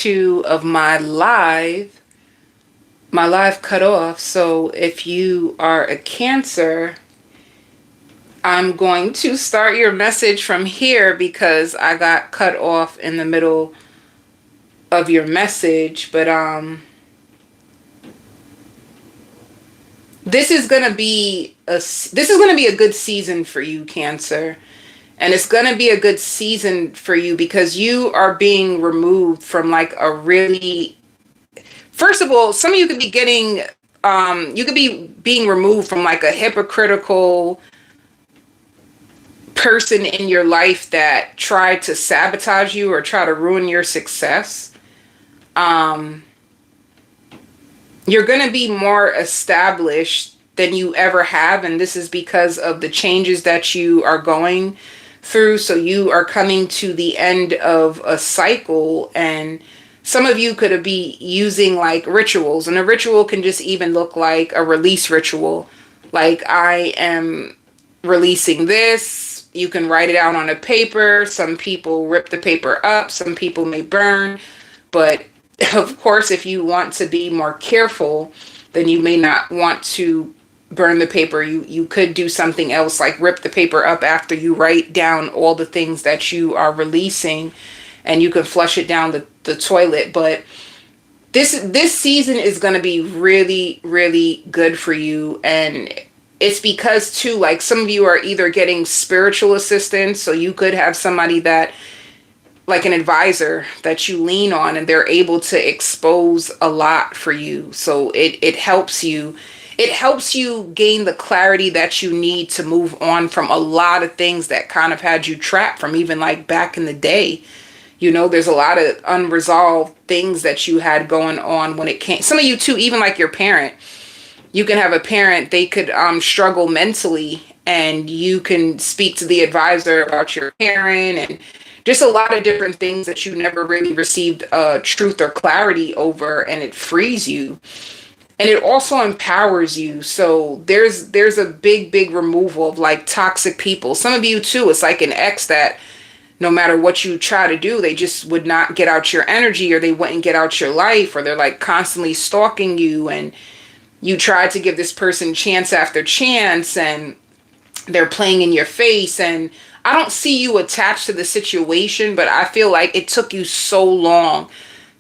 2 of my live cut off. So if you are a Cancer, I'm going to start your message from here because I got cut off in the middle of your message. But this is going to be a good season for you, Cancer. And it's going to be a good season for you because you are being removed from like a really, first of all, some of you could be getting, you could be being removed from like a hypocritical person in your life that tried to sabotage you or try to ruin your success. Um, you're going to be more established than you ever have. And this is because of the changes that you are going through. So you are coming to the end of a cycle, and some of you could be using like rituals, and a ritual can just even look like a release ritual. Like, I am releasing this. You can write it out on a paper. Some people rip the paper up, some people may burn. But of course, if you want to be more careful, then you may not want to burn the paper. You could do something else, like rip the paper up after you write down all the things that you are releasing, and you can flush it down the toilet. But this season is going to be really, really good for you. And it's because too, like, some of you are either getting spiritual assistance, so you could have somebody that, like an advisor that you lean on, and they're able to expose a lot for you. So it helps you. It helps you gain the clarity that you need to move on from a lot of things that kind of had you trapped from even like back in the day. You know, there's a lot of unresolved things that you had going on when it came. Some of you too, even like your parent. You can have a parent, they could struggle mentally, and you can speak to the advisor about your parent, and just a lot of different things that you never really received truth or clarity over, and it frees you. And it also empowers you. So there's a big removal of like toxic people. Some of you too, it's like an ex that no matter what you try to do, they just would not get out your energy, or they wouldn't get out your life, or they're like constantly stalking you, and you tried to give this person chance after chance, and they're playing in your face. And I don't see you attached to the situation, but I feel like it took you so long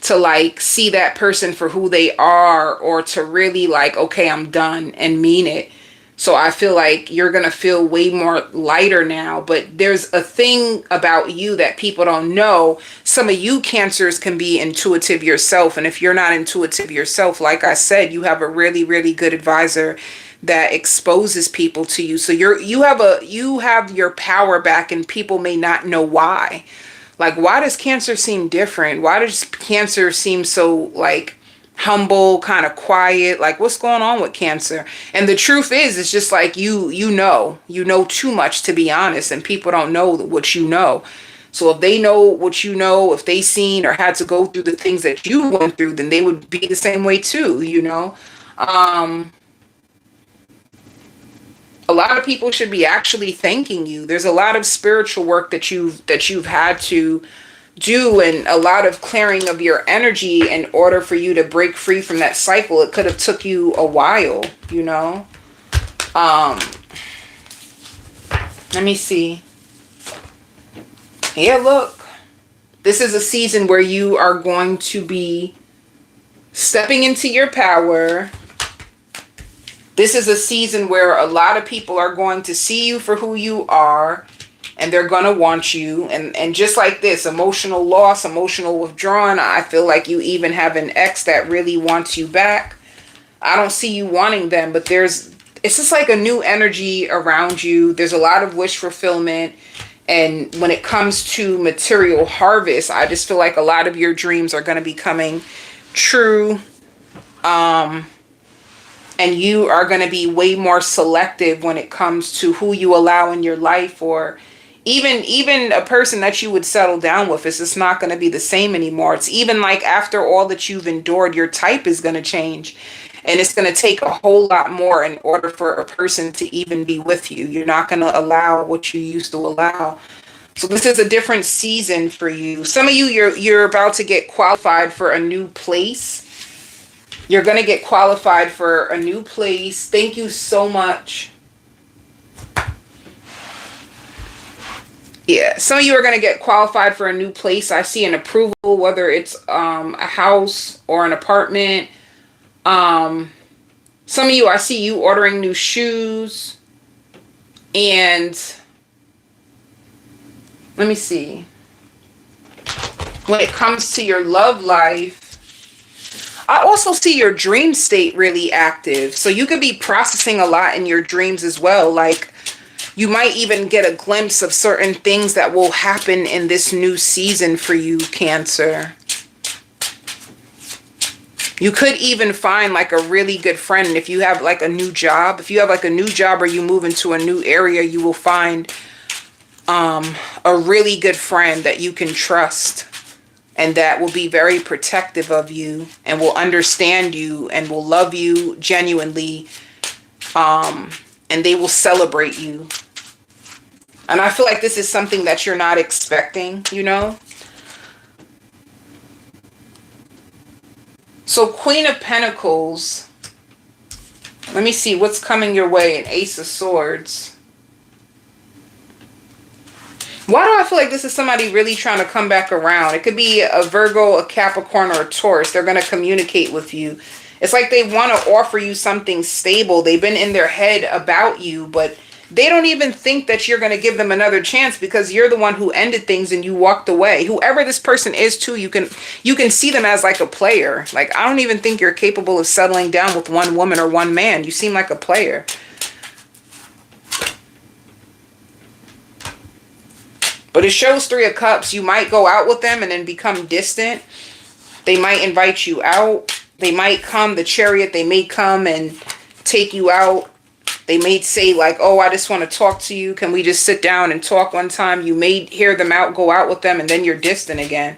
to like see that person for who they are, or to really like, okay, I'm done, and mean it. So I feel like you're going to feel way more lighter now. But there's a thing about you that people don't know. Some of you Cancers can be intuitive yourself. And if you're not intuitive yourself, like I said, you have a really, really good advisor that exposes people to you. So you have your power back, and people may not know why. Like, why does Cancer seem different? Why does Cancer seem so like humble, kind of quiet? Like, what's going on with Cancer? And the truth is, it's just like you know too much, to be honest, and people don't know what you know. So if they know what you know, if they seen or had to go through the things that you went through, then they would be the same way too, you know? Um, a lot of people should be actually thanking you. There's a lot of spiritual work that you've had to do, and a lot of clearing of your energy in order for you to break free from that cycle. It could have took you a while, you know. Um, Let me see. Yeah, look. This is a season where you are going to be stepping into your power. This is a season where a lot of people are going to see you for who you are, and they're going to want you. And just like this, emotional loss, emotional withdrawal, I feel like you even have an ex that really wants you back. I don't see you wanting them, but it's just like a new energy around you. There's a lot of wish fulfillment. And when it comes to material harvest, I just feel like a lot of your dreams are going to be coming true. And you are going to be way more selective when it comes to who you allow in your life, or even a person that you would settle down with. It's just not going to be the same anymore. It's even like after all that you've endured, your type is going to change. And it's going to take a whole lot more in order for a person to even be with you. You're not going to allow what you used to allow. So this is a different season for you. Some of you, you're about to get qualified for a new place. You're going to get qualified for a new place. Thank you so much. Yeah, some of you are going to get qualified for a new place. I see an approval, whether it's a house or an apartment. Some of you, I see you ordering new shoes. And let me see. When it comes to your love life, I also see your dream state really active. So you could be processing a lot in your dreams as well. Like, you might even get a glimpse of certain things that will happen in this new season for you, Cancer. You could even find like a really good friend. If you have like a new job, or you move into a new area, you will find a really good friend that you can trust and that will be very protective of you and will understand you and will love you genuinely. And they will celebrate you. And I feel like this is something that you're not expecting, you know? So Queen of Pentacles, let me see what's coming your way. An Ace of Swords. Why do I feel like this is somebody really trying to come back around? It could be a Virgo, a Capricorn, or a Taurus. They're going to communicate with you. It's like they want to offer you something stable. They've been in their head about you, but they don't even think that you're going to give them another chance because you're the one who ended things and you walked away. Whoever this person is too, you can see them as like a player. Like, I don't even think you're capable of settling down with one woman or one man. You seem like a player. But it shows Three of Cups. You might go out with them and then become distant. They might invite you out. They might come, the Chariot, they may come and take you out. They may say like, oh, I just want to talk to you. Can we just sit down and talk one time? You may hear them out, go out with them, and then you're distant again.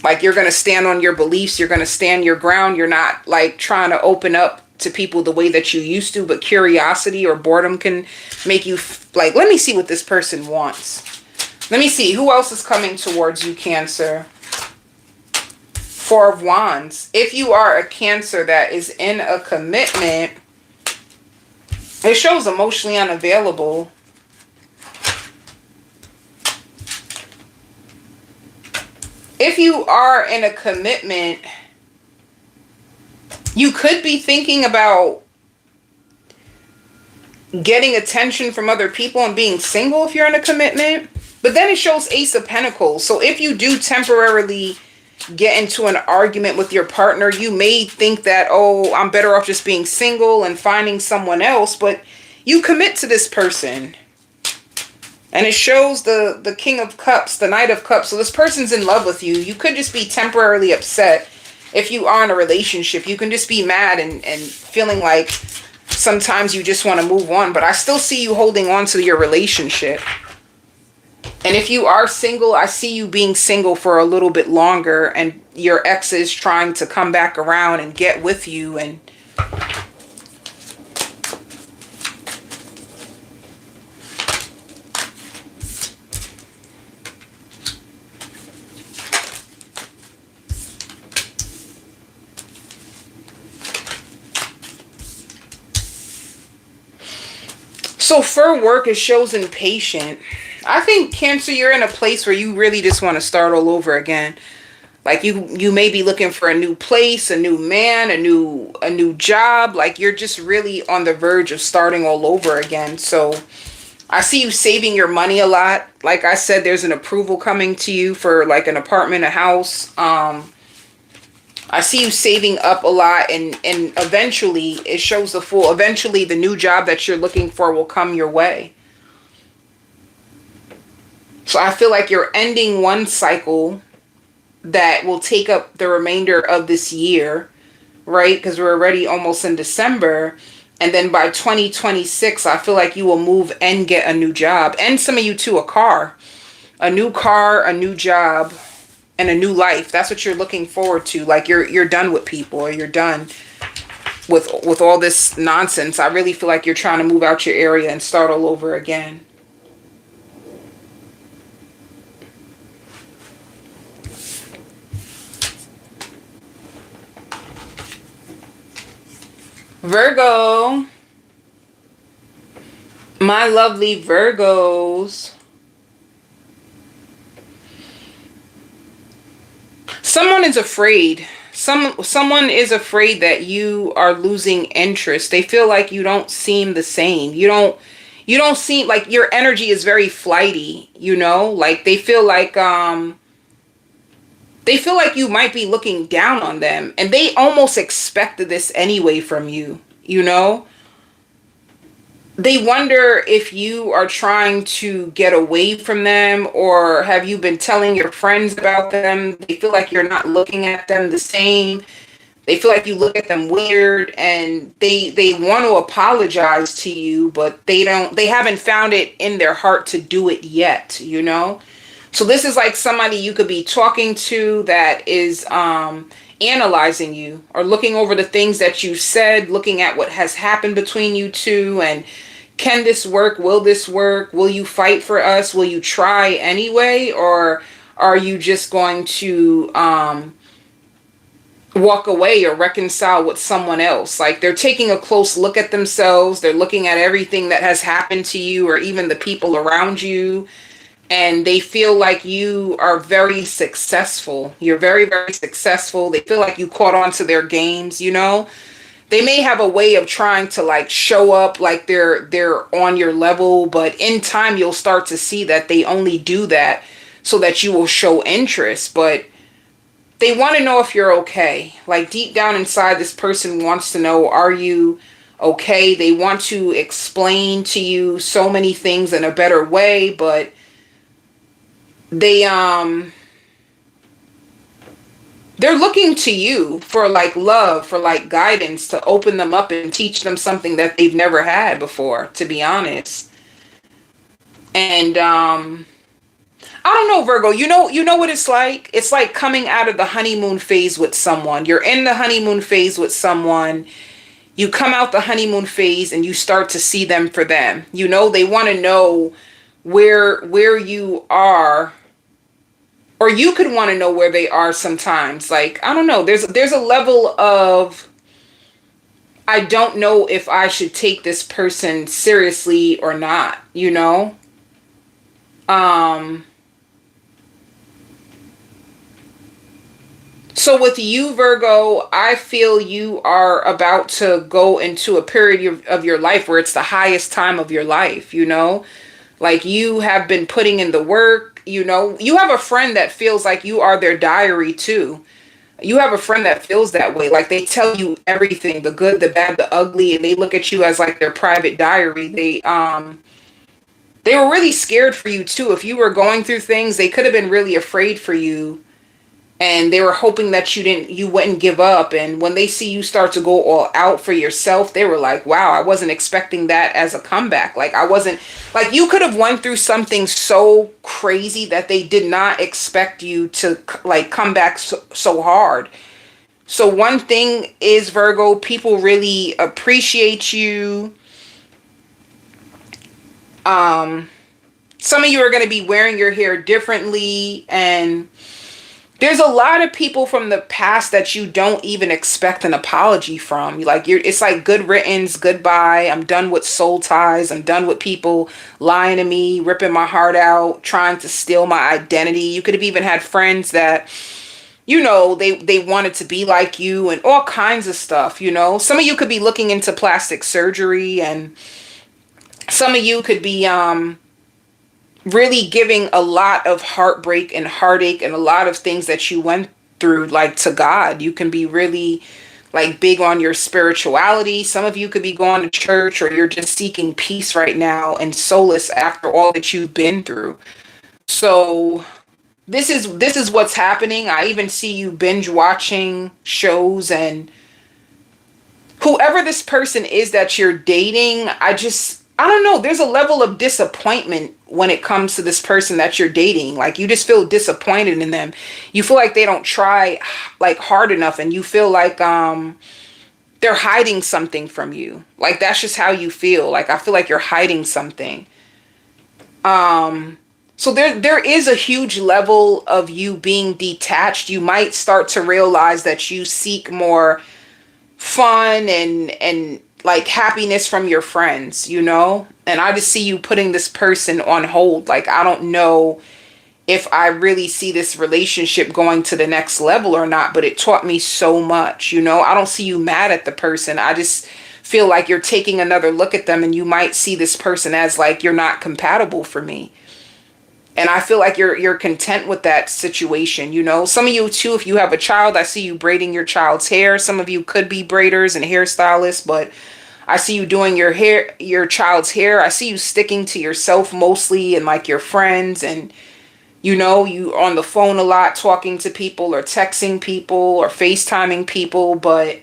Like, you're going to stand on your beliefs. You're going to stand your ground. You're not like trying to open up to people the way that you used to, but curiosity or boredom can make you like, let me see what this person wants. Let me see who else is coming towards you, Cancer. Four of Wands. If you are a Cancer that is in a commitment, it shows emotionally unavailable. If you are in a commitment, you could be thinking about getting attention from other people and being single if you're in a commitment. But then it shows Ace of Pentacles. So if you do temporarily get into an argument with your partner, you may think that, oh, I'm better off just being single and finding someone else. But you commit to this person. And it shows the King of Cups, the Knight of Cups. So this person's in love with you. You could just be temporarily upset. If you are in a relationship, you can just be mad and feeling like sometimes you just want to move on. But I still see you holding on to your relationship. And if you are single, I see you being single for a little bit longer. And your ex is trying to come back around and get with you. And so for work, it shows impatient. I think, Cancer, you're in a place where you really just want to start all over again. Like you may be looking for a new place, a new man, a new job. Like you're just really on the verge of starting all over again. So I see you saving your money a lot. Like I said, there's an approval coming to you for like an apartment, a house. I see you saving up a lot, and eventually it shows eventually the new job that you're looking for will come your way. So I feel like you're ending one cycle that will take up the remainder of this year, right? Because we're already almost in December. And then by 2026, I feel like you will move and get a new job. And some of you too, a car, a new job, and a new life. That's what you're looking forward to. Like you're done with people, or you're done with all this nonsense. I really feel like you're trying to move out your area and start all over again. Virgo, my lovely Virgos. Someone is afraid. Someone is afraid that you are losing interest. They feel like you don't seem the same. You don't seem like your energy is very flighty, you know? Like they feel like you might be looking down on them, and they almost expected this anyway from you, you know? They wonder if you are trying to get away from them, or have you been telling your friends about them. They feel like you're not looking at them the same. They feel like you look at them weird, and they want to apologize to you, but they haven't found it in their heart to do it yet, you know? So this is like somebody you could be talking to that is analyzing you, or looking over the things that you said, looking at what has happened between you two, and can this work? Will this work? Will you fight for us? Will you try anyway? Or are you just going to walk away or reconcile with someone else? Like, they're taking a close look at themselves. They're looking at everything that has happened to you, or even the people around you. And they feel like you are very successful. You're very, very successful. They feel like you caught on to their games, you know? They may have a way of trying to like show up like they're on your level, but in time you'll start to see that they only do that so that you will show interest. But they want to know if you're okay. Like, deep down inside, this person wants to know, are you okay? They want to explain to you so many things in a better way, but they're looking to you for like love, for like guidance, to open them up and teach them something that they've never had before, to be honest. And I don't know, Virgo, you know what it's like? It's like coming out of the honeymoon phase with someone. You're in the honeymoon phase with someone. You come out the honeymoon phase and you start to see them for them. You know, they want to know where you are, or you could want to know where they are sometimes. Like, I don't know, there's a level of, I don't know if I should take this person seriously or not, you know? Um so with you, Virgo, I feel you are about to go into a period of your life where it's the highest time of your life, you know? Like, you have been putting in the work, you know. You have a friend that feels like you are their diary too. You have a friend that feels that way. Like, they tell you everything, the good, the bad, the ugly, and they look at you as like their private diary. They were really scared for you too. If you were going through things, they could have been really afraid for you, and they were hoping that you wouldn't give up. And when they see you start to go all out for yourself, they were like, wow, I wasn't expecting that as a comeback. Like, I wasn't, like, you could have went through something so crazy that they did not expect you to like come back so hard. So one thing is, Virgo, people really appreciate you. um some of you are going to be wearing your hair differently, and there's a lot of people from the past that you don't even expect an apology from. Like, it's like good riddance, goodbye. I'm done with soul ties. I'm done with people lying to me, ripping my heart out, trying to steal my identity. You could have even had friends that, you know, they wanted to be like you, and all kinds of stuff, you know. Some of you could be looking into plastic surgery, and some of you could be really giving a lot of heartbreak and heartache and a lot of things that you went through, like, to God. You can be really like big on your spirituality. Some of you could be going to church, or you're just seeking peace right now and solace after all that you've been through. So this is what's happening. I even see you binge watching shows, and whoever this person is that you're dating, I don't know, there's a level of disappointment when it comes to this person that you're dating. Like, you just feel disappointed in them. You feel like they don't try like hard enough, and you feel like they're hiding something from you. Like, that's just how you feel. Like, I feel like you're hiding something. So there is a huge level of you being detached. You might start to realize that you seek more fun and like happiness from your friends, you know? And I just see you putting this person on hold. Like, I don't know if I really see this relationship going to the next level or not, but it taught me so much, you know? I don't see you mad at the person. I just feel like you're taking another look at them and you might see this person as like, you're not compatible for me. And I feel like you're content with that situation, you know. Some of you too, if you have a child, I see you braiding your child's hair. Some of you could be braiders and hairstylists, but I see you doing your child's hair. I see you sticking to yourself mostly and like your friends, and you know, you on the phone a lot talking to people or texting people or FaceTiming people, but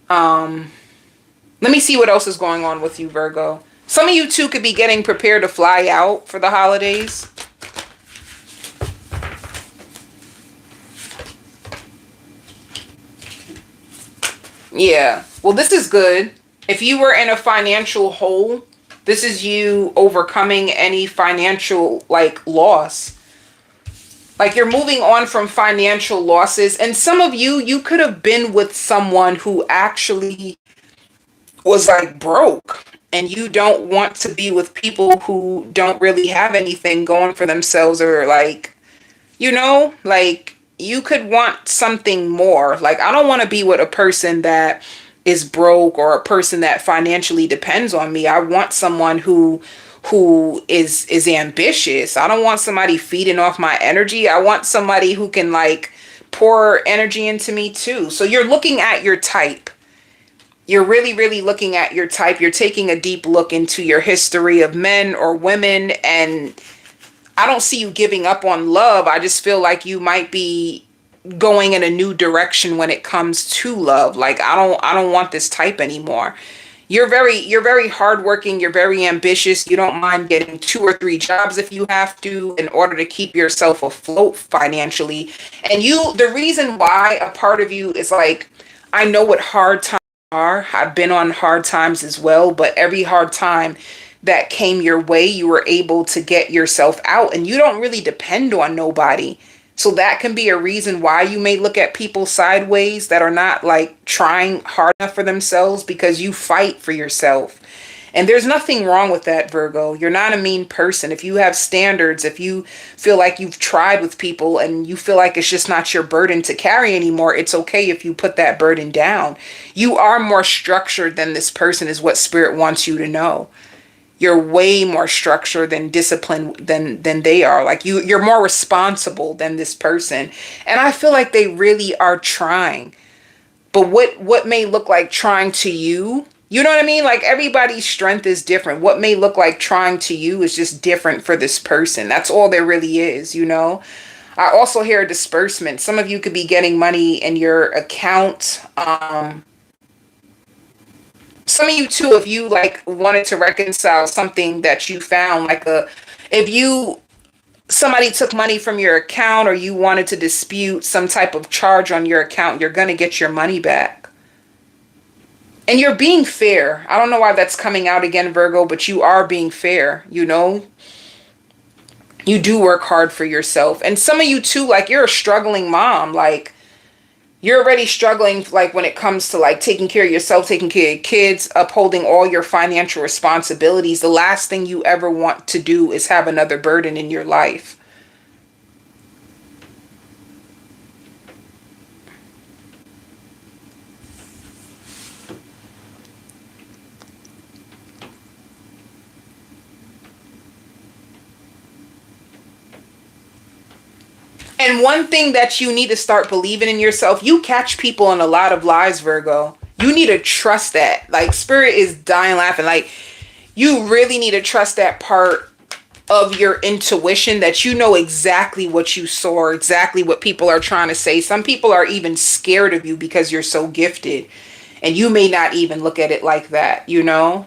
let me see what else is going on with you, Virgo. Some of you too could be getting prepared to fly out for the holidays. Yeah. Well, this is good. If you were in a financial hole, this is you overcoming any financial like loss. Like you're moving on from financial losses. And some of you could have been with someone who actually was like broke. And you don't want to be with people who don't really have anything going for themselves, or like, you know, like you could want something more. Like, I don't want to be with a person that is broke or a person that financially depends on me. I want someone who is ambitious. I don't want somebody feeding off my energy. I want somebody who can like pour energy into me too. So you're looking at your type. You're really, really looking at your type. You're taking a deep look into your history of men or women, and I don't see you giving up on love. I just feel like you might be going in a new direction when it comes to love. Like, I don't want this type anymore. You're very hardworking, you're very ambitious. You don't mind getting 2 or 3 jobs if you have to in order to keep yourself afloat financially. And the reason why a part of you is like, I know what hard times are. I've been on hard times as well, but every hard time that came your way, you were able to get yourself out, and you don't really depend on nobody. So that can be a reason why you may look at people sideways that are not like trying hard enough for themselves, because you fight for yourself. And there's nothing wrong with that, Virgo. You're not a mean person. If you have standards, if you feel like you've tried with people and you feel like it's just not your burden to carry anymore, it's okay if you put that burden down. You are more structured than this person, is what spirit wants you to know. You're way more structured than disciplined than they are. Like you're more responsible than this person. And I feel like they really are trying. But what may look like trying to you, you know what I mean? Like everybody's strength is different. What may look like trying to you is just different for this person. That's all there really is, you know? I also hear a disbursement. Some of you could be getting money in your account. Some of you too, if you like wanted to reconcile something that you found, like if you somebody took money from your account, or you wanted to dispute some type of charge on your account, you're going to get your money back. And you're being fair. I don't know why that's coming out again, Virgo, but you are being fair, you know? You do work hard for yourself. And some of you too, like you're a struggling mom, like you're already struggling, like when it comes to like taking care of yourself, taking care of your kids, upholding all your financial responsibilities. The last thing you ever want to do is have another burden in your life. And one thing that you need to start believing in yourself, you catch people in a lot of lies, Virgo. You need to trust that. Like spirit is dying laughing. Like you really need to trust that part of your intuition, that you know exactly what you saw, exactly what people are trying to say. Some people are even scared of you because you're so gifted. And you may not even look at it like that, you know?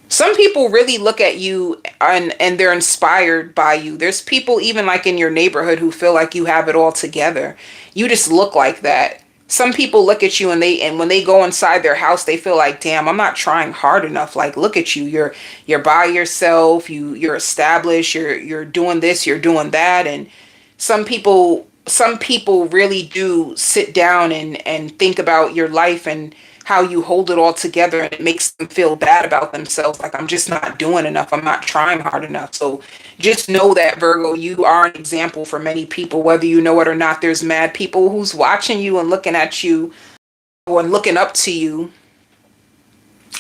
Some people really look at you and they're inspired by you. There's people even like in your neighborhood who feel like you have it all together. You just look like that. Some people look at you and when they go inside their house, they feel like, damn, I'm not trying hard enough. Like, look at you. You're by yourself. You're established. You're doing this, you're doing that. And some people some people really do sit down and think about your life and how you hold it all together, and it makes them feel bad about themselves, like I'm just not doing enough, I'm not trying hard enough. So just know that, Virgo, you are an example for many people, whether you know it or not. There's mad people who's watching you and looking at you or looking up to you.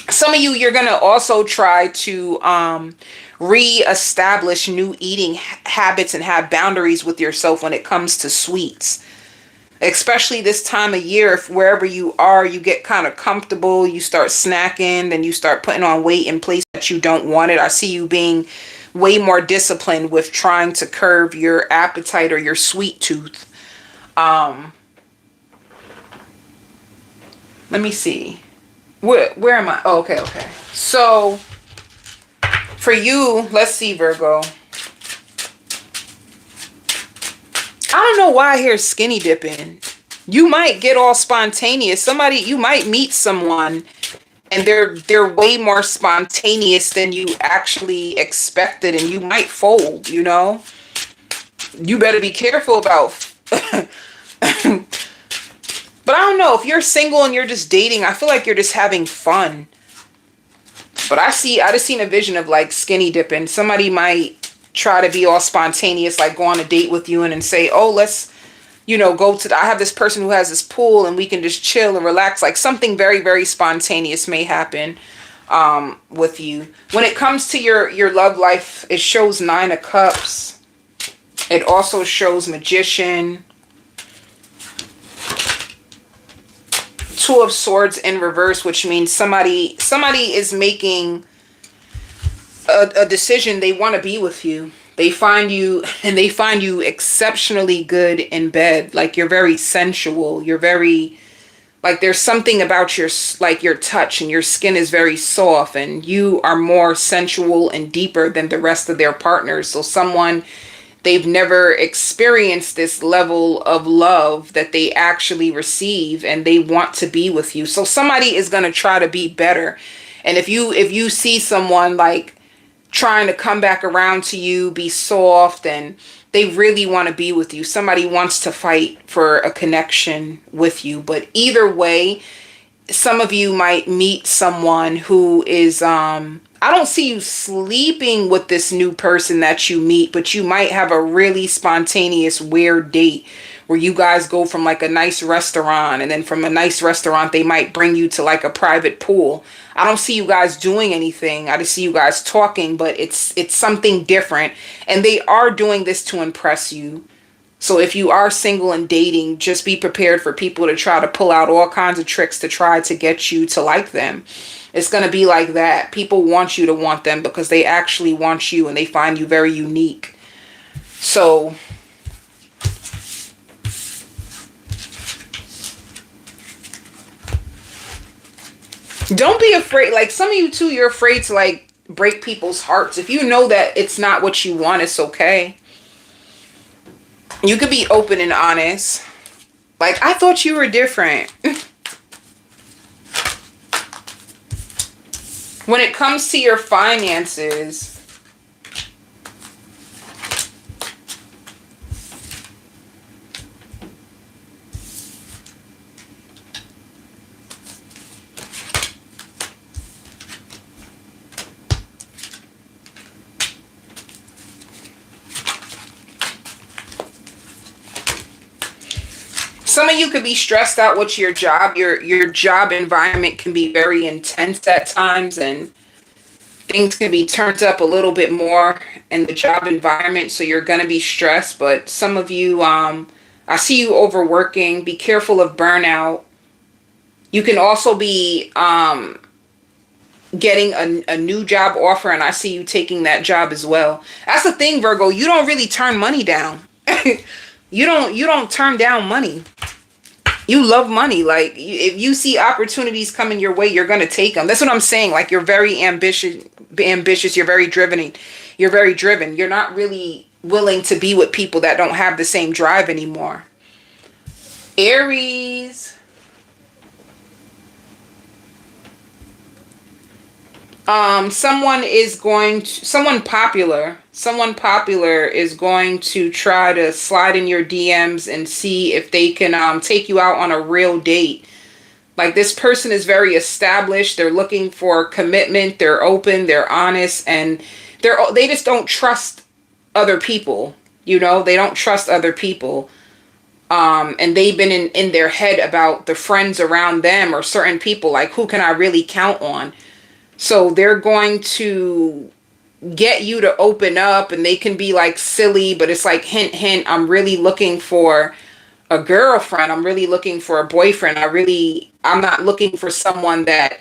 Some of you, you're going to also try to re-establish new eating habits and have boundaries with yourself when it comes to sweets, especially this time of year. If wherever you are, you get kind of comfortable, you start snacking, then you start putting on weight in places that you don't want it. I see you being way more disciplined with trying to curb your appetite or your sweet tooth. um Let me see. Where am I? Oh, okay. So for you, let's see, Virgo. I don't know why I hear skinny dipping. You might get all spontaneous. Somebody, you might meet someone and they're way more spontaneous than you actually expected, and you might fold, you know? You better be careful about but I don't know, if you're single and you're just dating, I feel like you're just having fun. But I just seen a vision of like skinny dipping. Somebody might try to be all spontaneous, like go on a date with you and then say, oh, let's, go to I have this person who has this pool and we can just chill and relax. Like something very, very spontaneous may happen with you. When it comes to your love life, it shows 9 of Cups. It also shows Magician, 2 of Swords in reverse, which means somebody is making a decision. They want to be with you. They find you, and they find you exceptionally good in bed. Like you're very sensual. You're very, like there's something about your touch, and your skin is very soft, and you are more sensual and deeper than the rest of their partners. So they've never experienced this level of love that they actually receive, and they want to be with you. So somebody is going to try to be better. And if you see someone like trying to come back around to you, be soft, and they really want to be with you, somebody wants to fight for a connection with you. But either way, some of you might meet someone who is I don't see you sleeping with this new person that you meet, but you might have a really spontaneous weird date where you guys go from like a nice restaurant, and then from a nice restaurant they might bring you to like a private pool. I don't see you guys doing anything. I just see you guys talking, but it's something different, and they are doing this to impress you. So if you are single and dating, just be prepared for people to try to pull out all kinds of tricks to try to get you to like them. It's going to be like that. People want you to want them because they actually want you, and they find you very unique. So don't be afraid. Like some of you too, you're afraid to like break people's hearts. If you know that it's not what you want, it's okay. You could be open and honest. Like, I thought you were different. When it comes to your finances, some of you could be stressed out with your job. Your job environment can be very intense at times, and things can be turned up a little bit more in the job environment, so you're going to be stressed. But some of you, I see you overworking. Be careful of burnout. You can also be getting a new job offer, and I see you taking that job as well. That's the thing, Virgo. You don't really turn money down. You don't turn down money. You love money. Like if you see opportunities coming your way, you're going to take them. That's what I'm saying. Like you're very ambitious. You're very driven. You're not really willing to be with people that don't have the same drive anymore. Aries. Someone popular someone popular is going to try to slide in your DMs and see if they can take you out on a real date. Like, this person is very established. They're looking for commitment. They're open. They're honest, and they just don't trust other people. You know, they don't trust other people. And they've been in their head about the friends around them or certain people. Like, who can I really count on? So they're going to get you to open up, and they can be like silly, but it's like, hint, hint, I'm really looking for a girlfriend. I'm really looking for a boyfriend. I'm not looking for someone that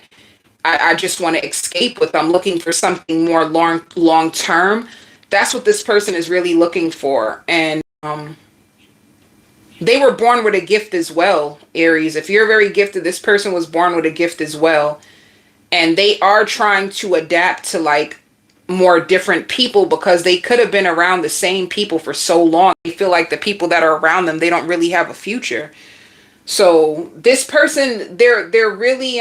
I just want to escape with. I'm looking for something more long term. That's what this person is really looking for. And they were born with a gift as well, Aries. If you're very gifted, this person was born with a gift as well. And they are trying to adapt to like more different people because they could have been around the same people for so long. They feel like the people that are around them, they don't really have a future. So this person, they're really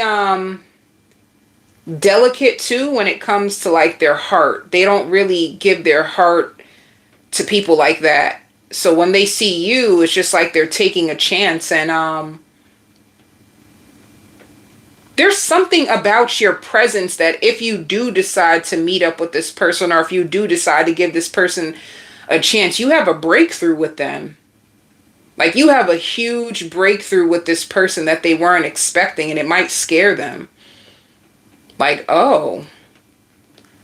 delicate too when it comes to like their heart. They don't really give their heart to people like that. So when they see you, it's just like they're taking a chance. And there's something about your presence that if you do decide to meet up with this person, or if you do decide to give this person a chance, you have a breakthrough with them. Like, you have a huge breakthrough with this person that they weren't expecting, and it might scare them. Like, oh,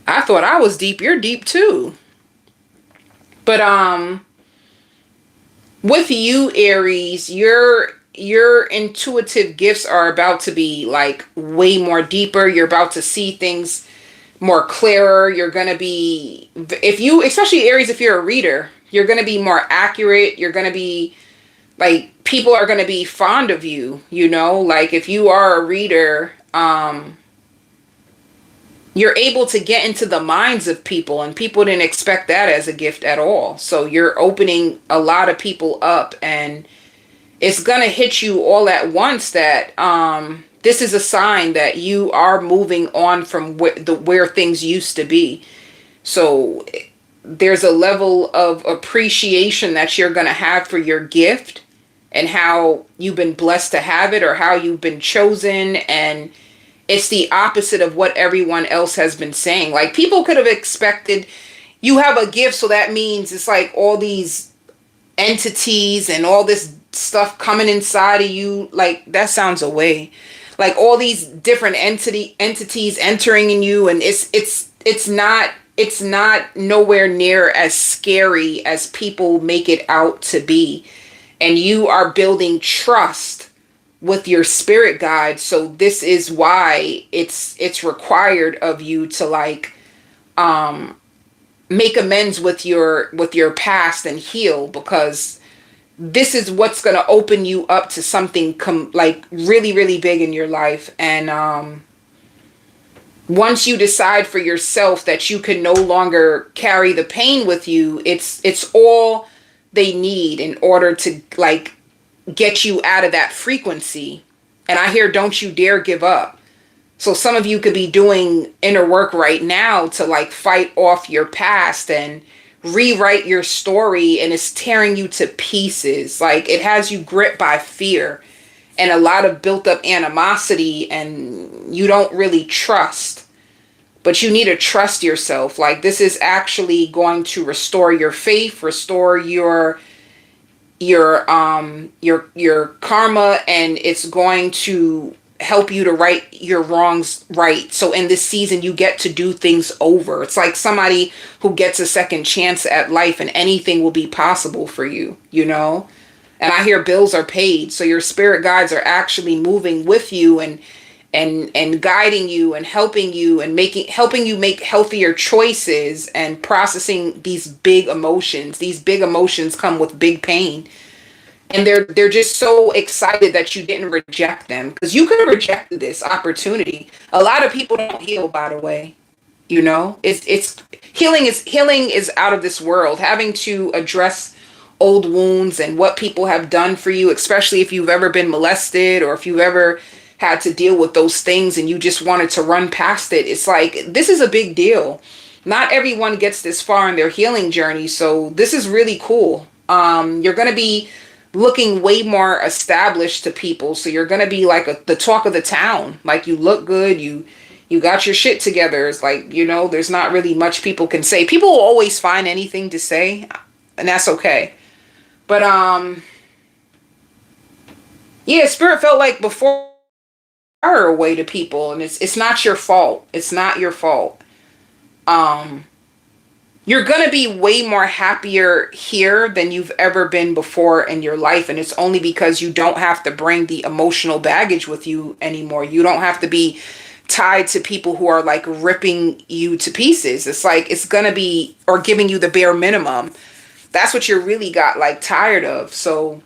I thought I was deep. You're deep too. But with you, Aries, your intuitive gifts are about to be like way more deeper. You're about to see things more clearer. You're going to be, if you, especially Aries, if you're a reader, you're going to be more accurate. You're going to be like, people are going to be fond of you, you know, like if you are a reader, you're able to get into the minds of people, and people didn't expect that as a gift at all. So you're opening a lot of people up, and it's going to hit you all at once that this is a sign that you are moving on from where things used to be. So there's a level of appreciation that you're going to have for your gift and how you've been blessed to have it, or how you've been chosen. And it's the opposite of what everyone else has been saying. Like, people could have expected you have a gift, so that means it's like all these entities and all this stuff coming inside of you. Like, that sounds away. Like, all these different entities entering in you, and it's not nowhere near as scary as people make it out to be. And you are building trust with your spirit guide. So this is why it's required of you to like make amends with your past and heal, because this is what's going to open you up to something like really, really big in your life. And once you decide for yourself that you can no longer carry the pain with you, it's all they need in order to like get you out of that frequency. And I hear, don't you dare give up. So some of you could be doing inner work right now to like fight off your past and rewrite your story, and it's tearing you to pieces. Like, it has you gripped by fear and a lot of built up animosity, and you don't really trust. But you need to trust yourself. Like, this is actually going to restore your faith, restore your karma, and it's going to help you to right your wrongs right. So in this season, you get to do things over. It's like somebody who gets a second chance at life, and anything will be possible for you, you know? And I hear bills are paid. So your spirit guides are actually moving with you and guiding you and helping you and helping you make healthier choices and processing these big emotions. These big emotions come with big pain. And they're just so excited that you didn't reject them, because you could have rejected this opportunity. A lot of people don't heal, by the way. You know, it's healing is out of this world. Having to address old wounds and what people have done for you, especially if you've ever been molested, or if you've ever had to deal with those things and you just wanted to run past it. It's like, this is a big deal. Not everyone gets this far in their healing journey, so this is really cool. You're going to be looking way more established to people, so you're going to be like the talk of the town. Like, you look good, you got your shit together. It's like, you know, there's not really much people can say. People will always find anything to say, and that's okay. But yeah, spirit felt like before her away to people, and it's not your fault. It's not your fault. Um you're going to be way more happier here than you've ever been before in your life, and it's only because you don't have to bring the emotional baggage with you anymore. You don't have to be tied to people who are like ripping you to pieces. It's like, it's going to be, or giving you the bare minimum. That's what you really got like tired of. So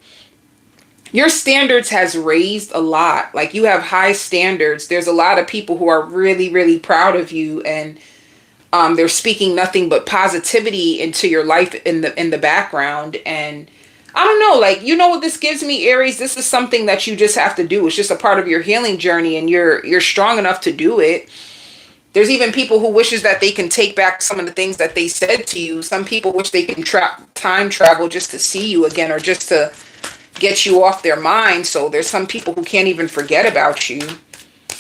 your standards has raised a lot. Like, you have high standards. There's a lot of people who are really, really proud of you, and they're speaking nothing but positivity into your life in the background. And I don't know, like, you know what this gives me, Aries? This is something that you just have to do. It's just a part of your healing journey, and you're strong enough to do it. There's even people who wishes that they can take back some of the things that they said to you. Some people wish they can time travel just to see you again, or just to get you off their mind. So there's some people who can't even forget about you.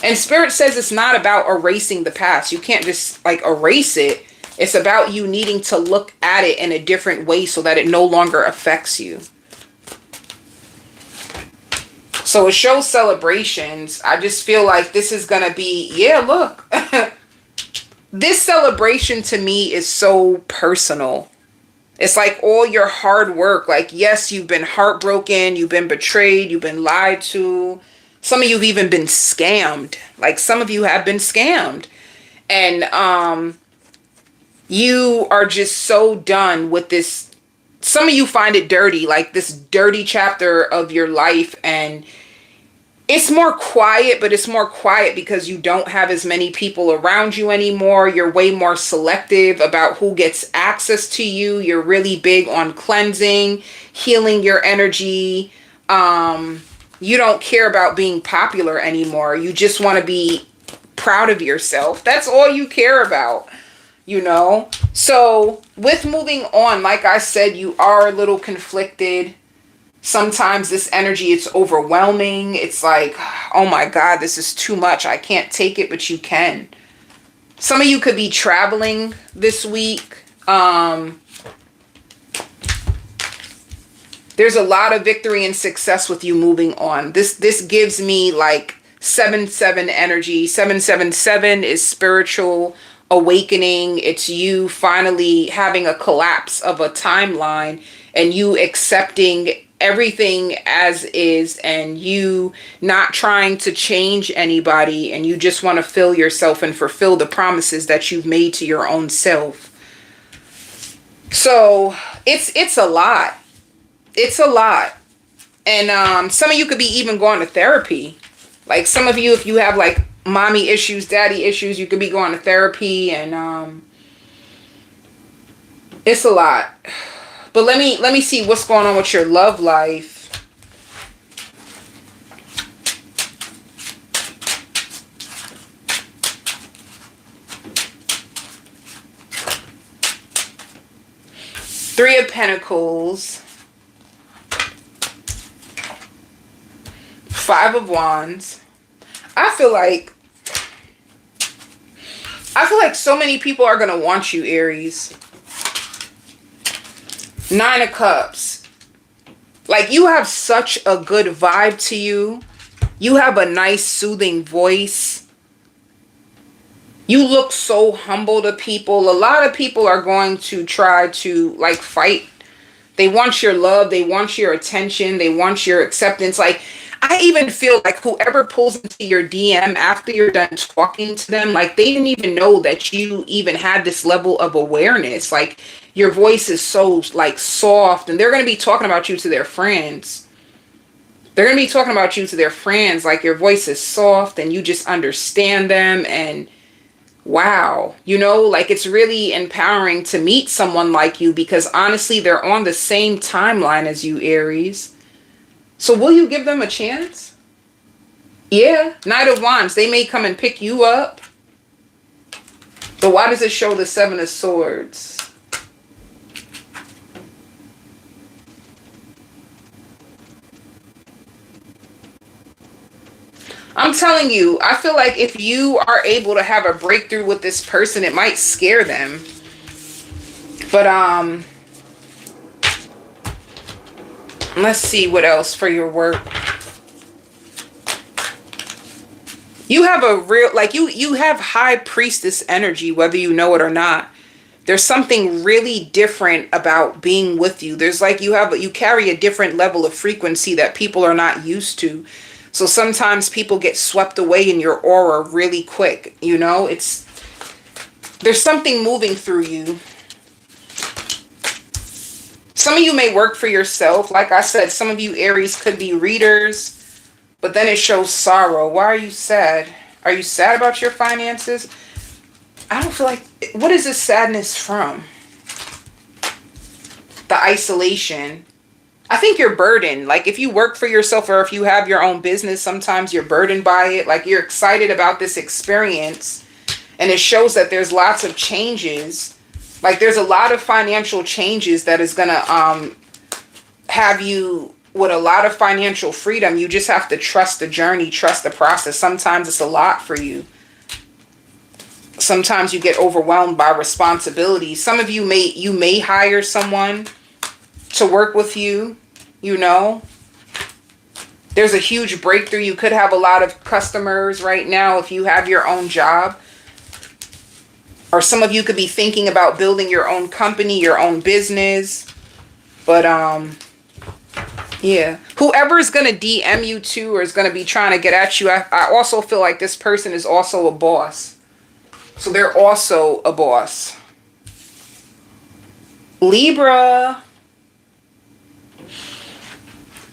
And Spirit says it's not about erasing the past. You can't just like erase it. It's about you needing to look at it in a different way so that it no longer affects you. So it shows celebrations. I just feel like this is going to be, yeah, look. This celebration to me is so personal. It's like all your hard work. Like, yes, you've been heartbroken, you've been betrayed, you've been lied to. Some of you have even been scammed. Like, some of you have been scammed. And you are just so done with this. Some of you find it dirty, like this dirty chapter of your life. And it's more quiet, but it's more quiet because you don't have as many people around you anymore. You're way more selective about who gets access to you. You're really big on cleansing, healing your energy. You don't care about being popular anymore. You just want to be proud of yourself. That's all you care about, you know? So with moving on, like I said, you are a little conflicted. Sometimes this energy, it's overwhelming. It's like, oh my God, this is too much. I can't take it, but you can. Some of you could be traveling this week. There's a lot of victory and success with you moving on. This gives me like 7-7 energy. 777 is spiritual awakening. It's you finally having a collapse of a timeline and you accepting everything as is, and you not trying to change anybody, and you just want to fill yourself and fulfill the promises that you've made to your own self. So it's a lot. It's a lot. And some of you could be even going to therapy. Like, some of you, if you have like mommy issues, daddy issues, you could be going to therapy. And it's a lot. But let me see what's going on with your love life. Three of Pentacles. Five of Wands. I feel like so many people are going to want you, Aries. Nine of Cups. Like, you have such a good vibe to you. You have a nice, soothing voice. You look so humble to people. A lot of people are going to try to like fight. They want your love. They want your attention. They want your acceptance. Like, I even feel like whoever pulls into your DM after you're done talking to them, like, they didn't even know that you even had this level of awareness. Like, your voice is so like soft, and they're going to be talking about you to their friends. They're going to be talking about you to their friends. Like, your voice is soft and you just understand them. And wow, you know, like, it's really empowering to meet someone like you, because honestly, they're on the same timeline as you, Aries. So will you give them a chance? Yeah. Knight of Wands. They may come and pick you up. But why does it show the Seven of Swords? I'm telling you, I feel like if you are able to have a breakthrough with this person, it might scare them. But let's see what else for your work. You have a real, like, you have high priestess energy, whether you know it or not. There's something really different about being with you. There's like you carry a different level of frequency that people are not used to. So sometimes people get swept away in your aura really quick, you know? There's something moving through you. Some of you may work for yourself. Like I said, some of you Aries could be readers, but then it shows sorrow. Why are you sad? Are you sad about your finances? I don't feel like, what is this sadness from? The isolation. I think you're burdened. Like if you work for yourself or if you have your own business, sometimes you're burdened by it. Like you're excited about this experience, and it shows that there's lots of changes. Like there's a lot of financial changes that is going to have you with a lot of financial freedom. You just have to trust the journey, trust the process. Sometimes it's a lot for you. Sometimes you get overwhelmed by responsibility. Some of you may hire someone to work with you, you know. There's a huge breakthrough. You could have a lot of customers right now if you have your own job. Or some of you could be thinking about building your own company, your own business. But yeah, whoever is going to DM you too or is going to be trying to get at you, I also feel like this person is also a boss. So they're also a boss. Libra.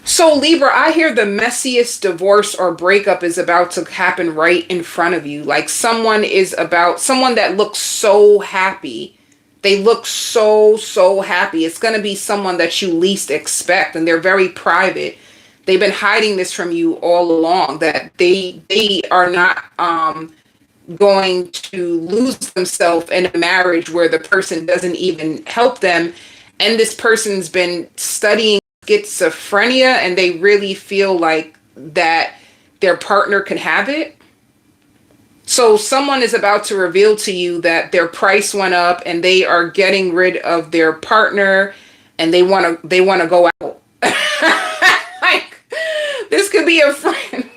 So Libra, I hear the messiest divorce or breakup is about to happen right in front of you. Like someone that looks so happy. They look so happy. It's going to be someone that you least expect, and they're very private. They've been hiding this from you all along, that they are not going to lose themselves in a marriage where the person doesn't even help them. And this person's been studying schizophrenia, and they really feel like that their partner can have it. So someone is about to reveal to you that their price went up and they are getting rid of their partner, and they want to go out. Like this could be a friend.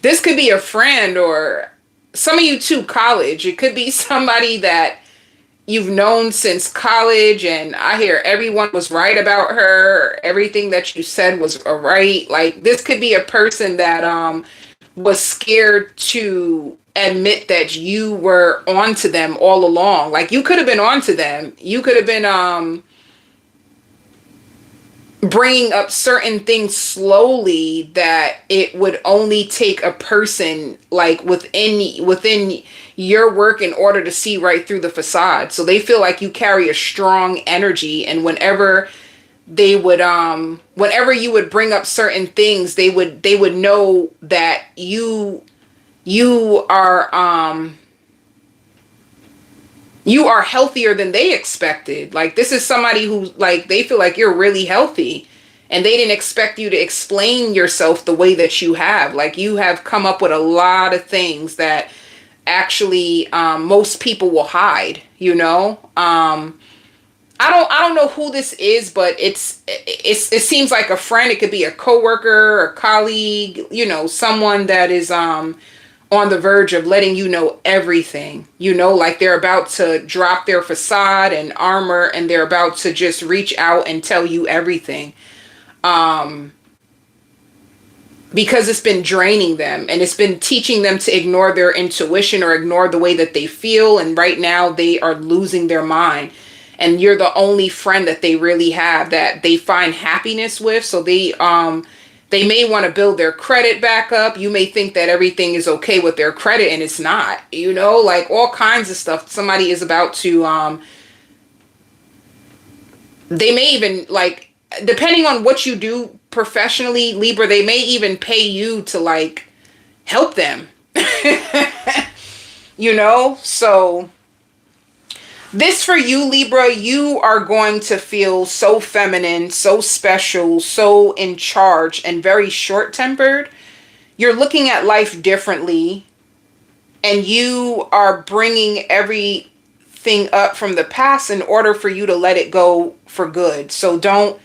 This could be a friend, or some of you too, college. It could be somebody that you've known since college, and I hear everyone was right about her. Everything that you said was right. Like this could be a person that was scared to admit that you were onto them all along. Like you could have been onto them. You could have been bringing up certain things slowly that it would only take a person like within your work in order to see right through the facade. So they feel like you carry a strong energy, and whenever you would bring up certain things, they would know that you are healthier than they expected. Like this is somebody who, like, they feel like you're really healthy, and they didn't expect you to explain yourself the way that you have. Like you have come up with a lot of things that actually most people will hide, you know. I don't know who this is, but it seems like a friend. It could be a coworker, a colleague, you know, someone that is on the verge of letting you know everything, you know, like they're about to drop their facade and armor, and they're about to just reach out and tell you everything. Because it's been draining them, and it's been teaching them to ignore their intuition or ignore the way that they feel. And right now they are losing their mind, and you're the only friend that they really have that they find happiness with. So they may want to build their credit back up. You may think that everything is okay with their credit, and it's not, you know, like all kinds of stuff. Somebody is about to, they may even, like, depending on what you do professionally, Libra, they may even pay you to like help them, you know? So This for you, Libra, you are going to feel so feminine, so special, so in charge, and very short tempered. You're looking at life differently, and you are bringing everything up from the past in order for you to let it go for good. So don't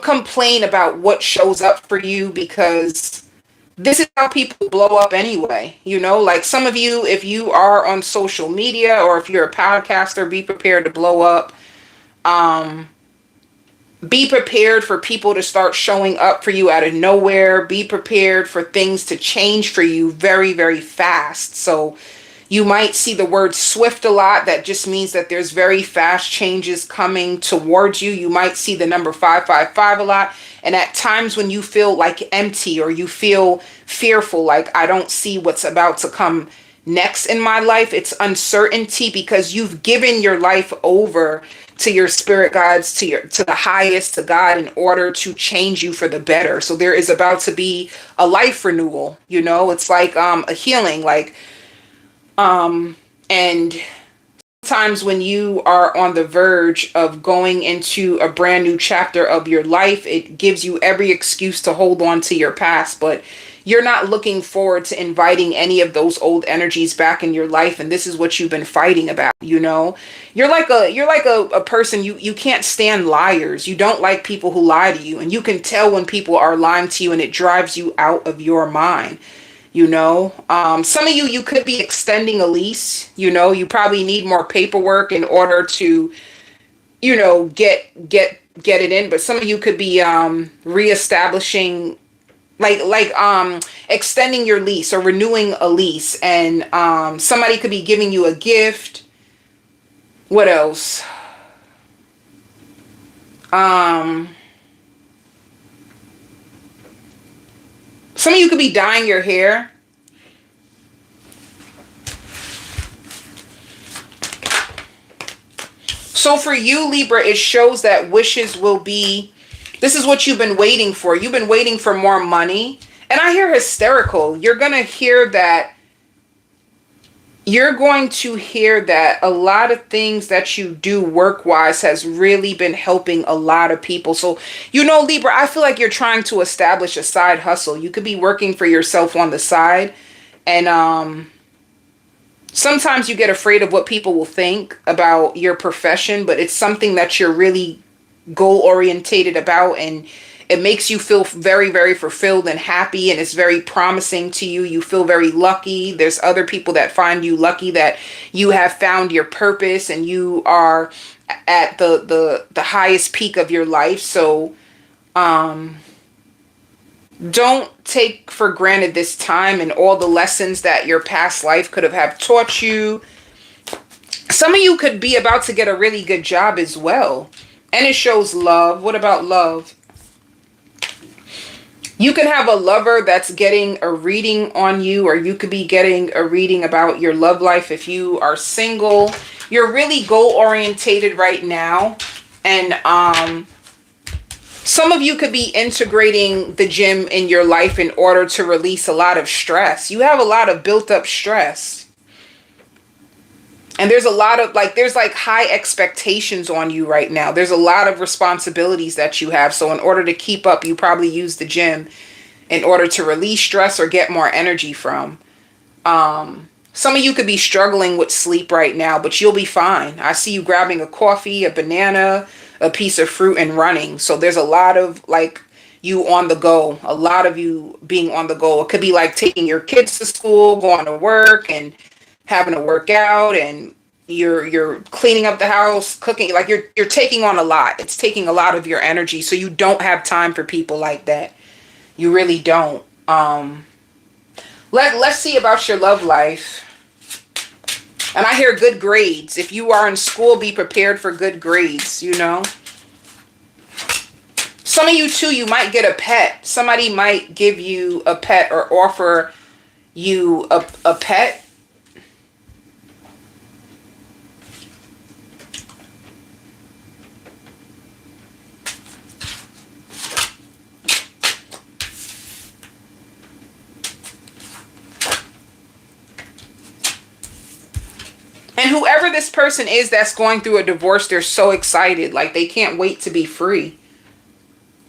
complain about what shows up for you, because this is how people blow up anyway. You know, like some of you, if you are on social media or if you're a podcaster, be prepared to blow up. Um, be prepared for people to start showing up for you out of nowhere. Be prepared for things to change for you very, very fast. So you might see the word swift a lot. That just means that there's very fast changes coming towards you. You might see the number 555 a lot. And at times when you feel like empty or you feel fearful, like I don't see what's about to come next in my life, it's uncertainty, because you've given your life over to your spirit guides, to the highest, to God, in order to change you for the better. So there is about to be a life renewal. You know, it's like a healing, like and times when you are on the verge of going into a brand new chapter of your life, it gives you every excuse to hold on to your past, but you're not looking forward to inviting any of those old energies back in your life. And this is what you've been fighting about. You know, you're like a person, you can't stand liars. You don't like people who lie to you, and you can tell when people are lying to you, and it drives you out of your mind. You know, some of you could be extending a lease. You know, you probably need more paperwork in order to, you know, get it in. But some of you could be reestablishing, like extending your lease or renewing a lease, and somebody could be giving you a gift. What else? Some of you could be dyeing your hair. So for you, Libra, it shows that wishes will be, this is what you've been waiting for. You've been waiting for more money. And I hear hysterical. You're going to hear that a lot of things that you do work-wise has really been helping a lot of people. So, you know, Libra, I feel like you're trying to establish a side hustle. You could be working for yourself on the side. And sometimes you get afraid of what people will think about your profession, but it's something that you're really goal orientated about, and it makes you feel very, very fulfilled and happy, and it's very promising to you. You feel very lucky. There's other people that find you lucky that you have found your purpose and you are at the highest peak of your life. So don't take for granted this time and all the lessons that your past life could have taught you. Some of you could be about to get a really good job as well. And it shows love. What about love? You can have a lover that's getting a reading on you, or you could be getting a reading about your love life if you are single. You're really goal orientated right now. And some of you could be integrating the gym in your life in order to release a lot of stress. You have a lot of built up stress. And there's a lot of there's high expectations on you right now. There's a lot of responsibilities that you have. So in order to keep up, you probably use the gym in order to release stress or get more energy from. Some of you could be struggling with sleep right now, but you'll be fine. I see you grabbing a coffee, a banana, a piece of fruit, and running. So there's a lot of you on the go, a lot of you being on the go. It could be like taking your kids to school, going to work, and having to work out, and you're cleaning up the house, cooking. Like you're taking on a lot. It's taking a lot of your energy. So you don't have time for people like that. You really don't. Let's see about your love life. And I hear good grades. If you are in school, be prepared for good grades, you know. Some of you too, you might get a pet. Somebody might give you a pet or offer you a pet. And whoever this person is that's going through a divorce, they're so excited. Like they can't wait to be free.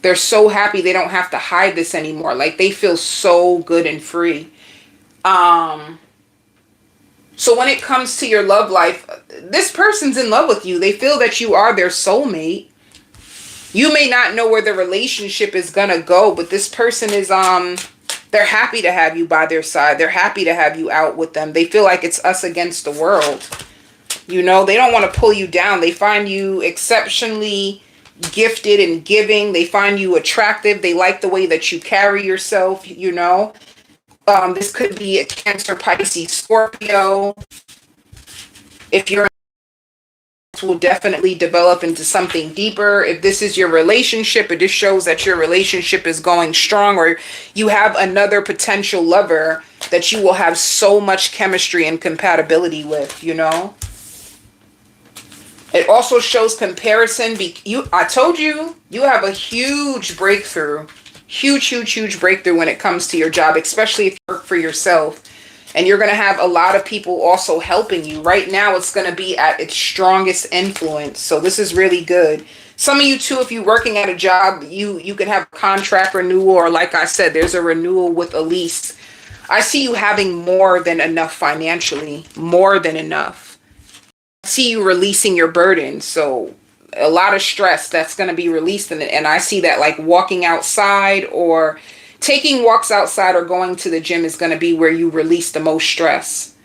They're so happy they don't have to hide this anymore. Like they feel so good and free. Um, so when it comes to your love life, this person's in love with you. They feel that you are their soulmate. You may not know where the relationship is gonna go, but this person is they're happy to have you by their side. They're happy to have you out with them. They feel like it's us against the world. You know, they don't want to pull you down. They find you exceptionally gifted and giving. They find you attractive. They like the way that you carry yourself, you know. This could be a Cancer, Pisces, Scorpio. If you're will definitely develop into something deeper. If this is your relationship, it just shows that your relationship is going strong, or you have another potential lover that you will have so much chemistry and compatibility with, you know. It also shows comparison. I told you, you have a huge breakthrough. Huge breakthrough when it comes to your job, especially if you work for yourself. And you're going to have a lot of people also helping you. Right now, it's going to be at its strongest influence. So this is really good. Some of you too, if you're working at a job, you can have a contract renewal, or like I said, there's a renewal with a lease. I see you having more than enough financially, more than enough. I see you releasing your burden. So a lot of stress that's going to be released in it. And I see that like walking outside or taking walks outside or going to the gym is going to be where you release the most stress.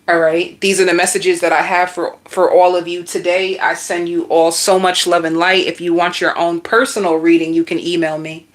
All right. These are the messages that I have for all of you today. I send you all so much love and light. If you want your own personal reading, you can email me.